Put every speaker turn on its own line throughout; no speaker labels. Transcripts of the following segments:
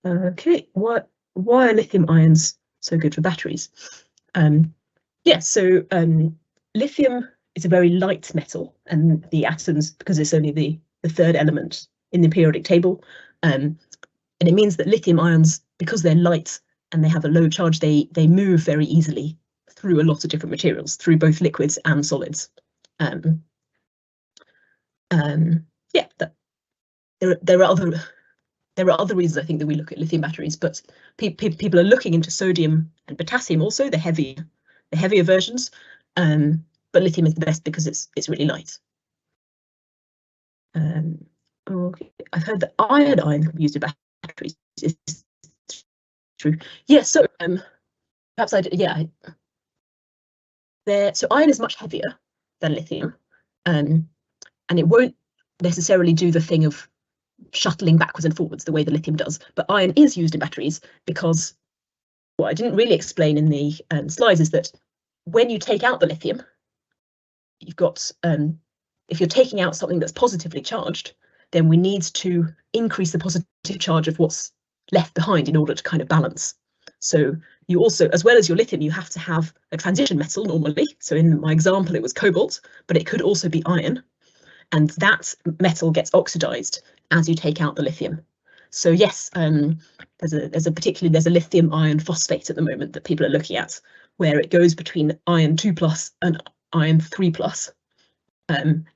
Okay, why are lithium ions so good for batteries? Yeah, so lithium is a very light metal, and the atoms, because it's only the third element in the periodic table, and it means that lithium ions, because they're light and they have a low charge, they move very easily through a lot of different materials, through both liquids and solids. Yeah, there are other reasons I think that we look at lithium batteries, but people are looking into sodium and potassium also, the heavier versions. But lithium is the best because it's really light. Okay. I've heard that iron can be used in batteries. Is true? Yeah. So perhaps so iron is much heavier than lithium, and it won't necessarily do the thing of shuttling backwards and forwards the way the lithium does. But iron is used in batteries because what I didn't really explain in the slides is that when you take out the lithium, you've got, if you're taking out something that's positively charged, then we need to increase the positive charge of what's left behind in order to kind of balance. So you also, as well as your lithium, you have to have a transition metal normally. So in my example, it was cobalt, but it could also be iron. And that metal gets oxidized as you take out the lithium. So yes, there's a lithium iron phosphate at the moment that people are looking at, where it goes between iron 2+ and iron 3+,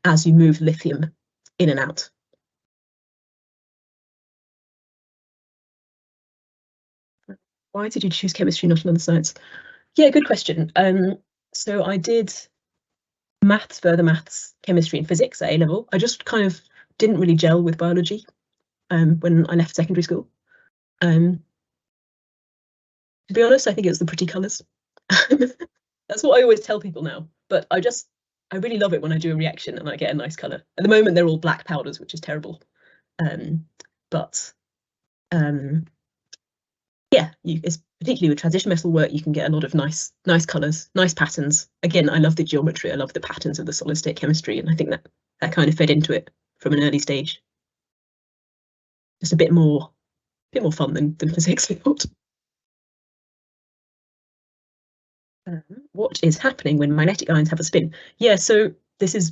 as you move lithium in and out. Why did you choose chemistry, not another science? Yeah, good question. So I did further maths, chemistry, and physics at A level. I just kind of didn't really gel with biology when I left secondary school. To be honest, I think it was the pretty colours. That's what I always tell people now. But I really love it when I do a reaction and I get a nice colour. At the moment, they're all black powders, which is terrible. Yeah, it's particularly with transition metal work, you can get a lot of nice colours, nice patterns. Again, I love the geometry, I love the patterns of the solid state chemistry, and I think that kind of fed into it from an early stage. Just a bit more fun than physics, I thought. What is happening when magnetic ions have a spin? Yeah, so this is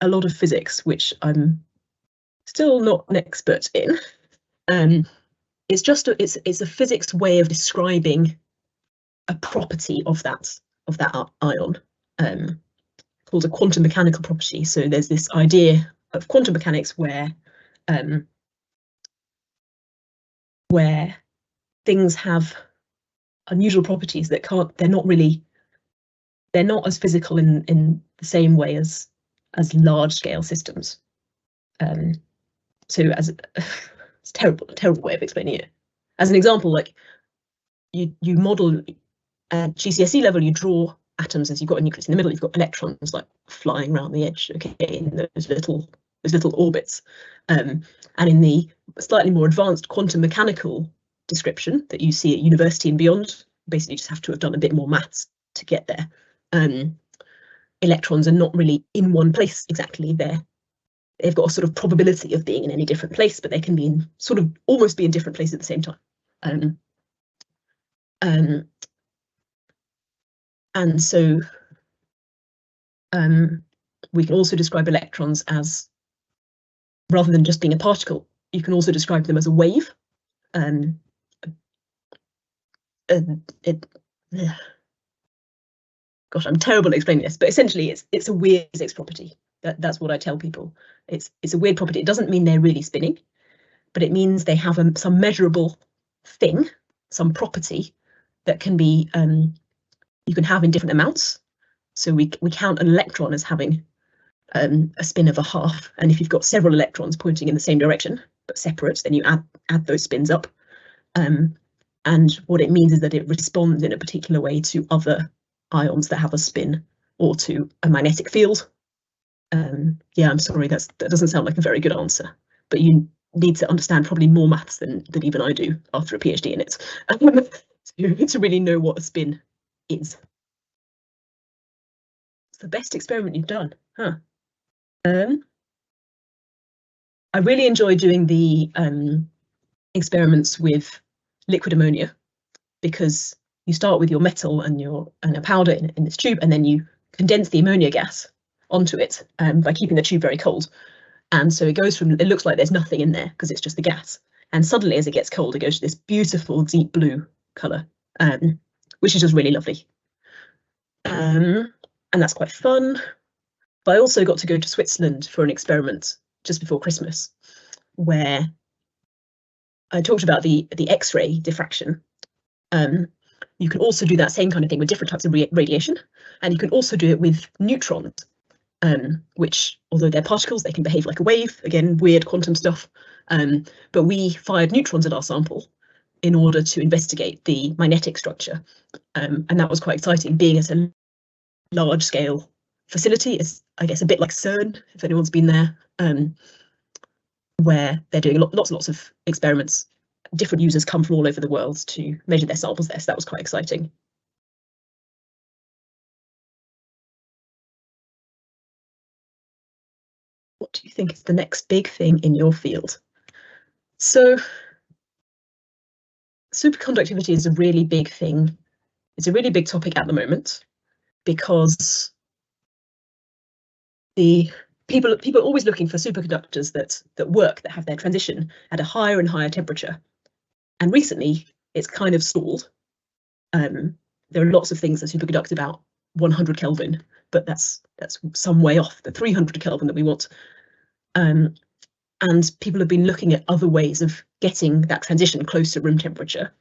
a lot of physics, which I'm still not an expert in. It's just it's a physics way of describing a property of that ion, called a quantum mechanical property. So there's this idea of quantum mechanics where things have unusual properties that they're not as physical in the same way as large scale systems. So it's a terrible way of explaining it. As an example, like you model at GCSE level, you draw atoms as you've got a nucleus in the middle, you've got electrons like flying around the edge, okay, in those little orbits. And in the slightly more advanced quantum mechanical description that you see at university and beyond, basically just have to have done a bit more maths to get there. Electrons are not really in one place exactly. They've got a sort of probability of being in any different place, but they can be in almost be in different places at the same time. And so we can also describe electrons as, rather than just being a particle, you can also describe them as a wave. Gosh, I'm terrible at explaining this, but essentially it's a weird physics property. That's what I tell people. It's a weird property. It doesn't mean they're really spinning, but it means they have some measurable thing, some property that can be you can have in different amounts. So we count an electron as having a spin of a half, and if you've got several electrons pointing in the same direction but separate, then you add those spins up. And what it means is that it responds in a particular way to other ions that have a spin or to a magnetic field. Yeah, I'm sorry, that doesn't sound like a very good answer, but you need to understand probably more maths than even I do after a PhD in it to really know what a spin is. It's the best experiment you've done, huh? I really enjoy doing the experiments with liquid ammonia, because you start with your metal and a powder in this tube, and then you condense the ammonia gas onto it by keeping the tube very cold. And so it goes from, it looks like there's nothing in there because it's just the gas. And suddenly, as it gets cold, it goes to this beautiful deep blue colour, which is just really lovely. And that's quite fun. But I also got to go to Switzerland for an experiment just before Christmas, where I talked about the X-ray diffraction. You can also do that same kind of thing with different types of radiation, and you can also do it with neutrons, which, although they're particles, they can behave like a wave. Again, weird quantum stuff. But we fired neutrons at our sample in order to investigate the magnetic structure, and that was quite exciting. Being at a large-scale facility is, I guess, a bit like CERN, if anyone's been there, where they're doing lots and lots of experiments. Different users come from all over the world to measure their samples there, so that was quite exciting. What do you think is the next big thing in your field? So superconductivity is a really big thing. It's a really big topic at the moment, because the people are always looking for superconductors that work, that have their transition at a higher and higher temperature. And recently, it's kind of stalled. There are lots of things that superconduct about 100 Kelvin, but that's some way off the 300 Kelvin that we want. And people have been looking at other ways of getting that transition close to room temperature.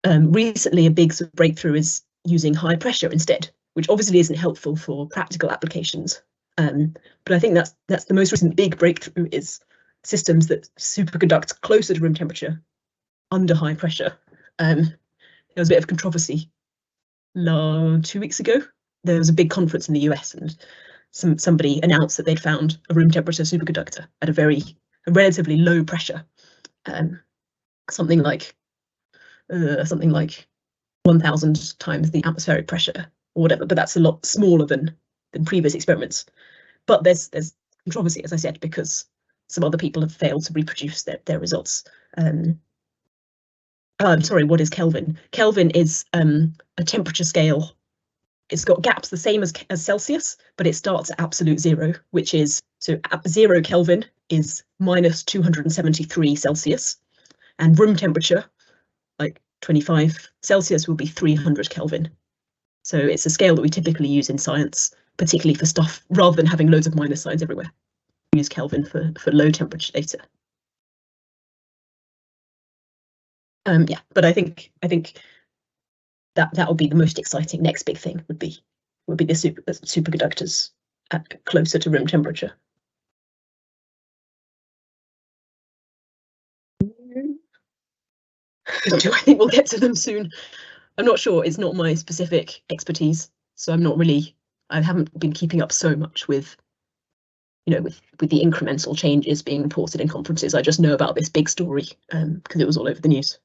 Recently, a big sort of breakthrough is using high pressure instead, which obviously isn't helpful for practical applications. But I think that's the most recent big breakthrough, is systems that superconduct closer to room temperature under high pressure. There was a bit of controversy 2 weeks ago. There was a big conference in the US, and somebody announced that they'd found a room temperature superconductor at a relatively low pressure, something like 1,000 times the atmospheric pressure or whatever. But that's a lot smaller than previous experiments. But there's controversy, as I said, because some other people have failed to reproduce their results. I'm sorry, what is Kelvin? Kelvin is a temperature scale. It's got gaps the same as Celsius, but it starts at absolute zero, which is, so at 0 Kelvin is minus 273 Celsius, and room temperature, like 25 Celsius, will be 300 Kelvin. So it's a scale that we typically use in science, particularly for stuff, rather than having loads of minus signs everywhere. We use Kelvin for low temperature data. Yeah, but I think that would be the most exciting next big thing, would be the superconductors at closer to room temperature. Do I think we'll get to them soon? I'm not sure. It's not my specific expertise, so I haven't been keeping up so much with, with the incremental changes being reported in conferences. I just know about this big story because it was all over the news.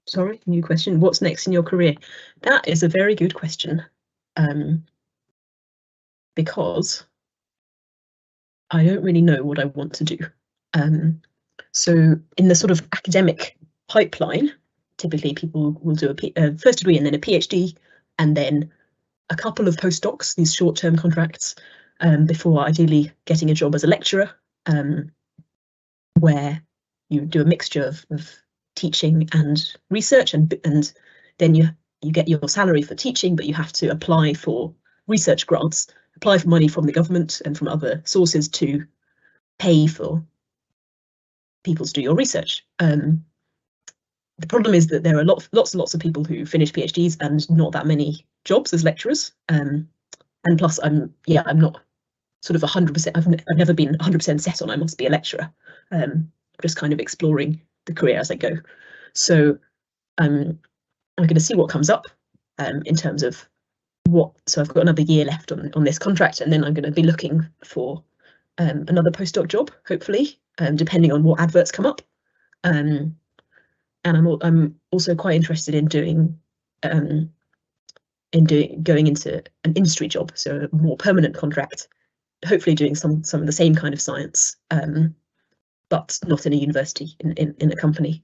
Sorry, new question. What's next in your career? That is a very good question, because I don't really know what I want to do. So in the sort of academic pipeline, typically people will do a first degree and then a PhD, and then a couple of postdocs, these short-term contracts, before ideally getting a job as a lecturer, where you do a mixture of teaching and research, and then you get your salary for teaching, but you have to apply for research grants, apply for money from the government and from other sources to pay for people to do your research. The problem is that there are lots and lots of people who finish PhDs and not that many jobs as lecturers. And plus, I'm not sort of 100%. I've never been 100% set on I must be a lecturer. Just kind of exploring the career as I go. So I'm going to see what comes up in terms of what. So I've got another year left on this contract, and then I'm going to be looking for another postdoc job, hopefully, depending on what adverts come up. And I'm also quite interested in doing going into an industry job, so a more permanent contract, hopefully doing some of the same kind of science, but not in a university, in a company.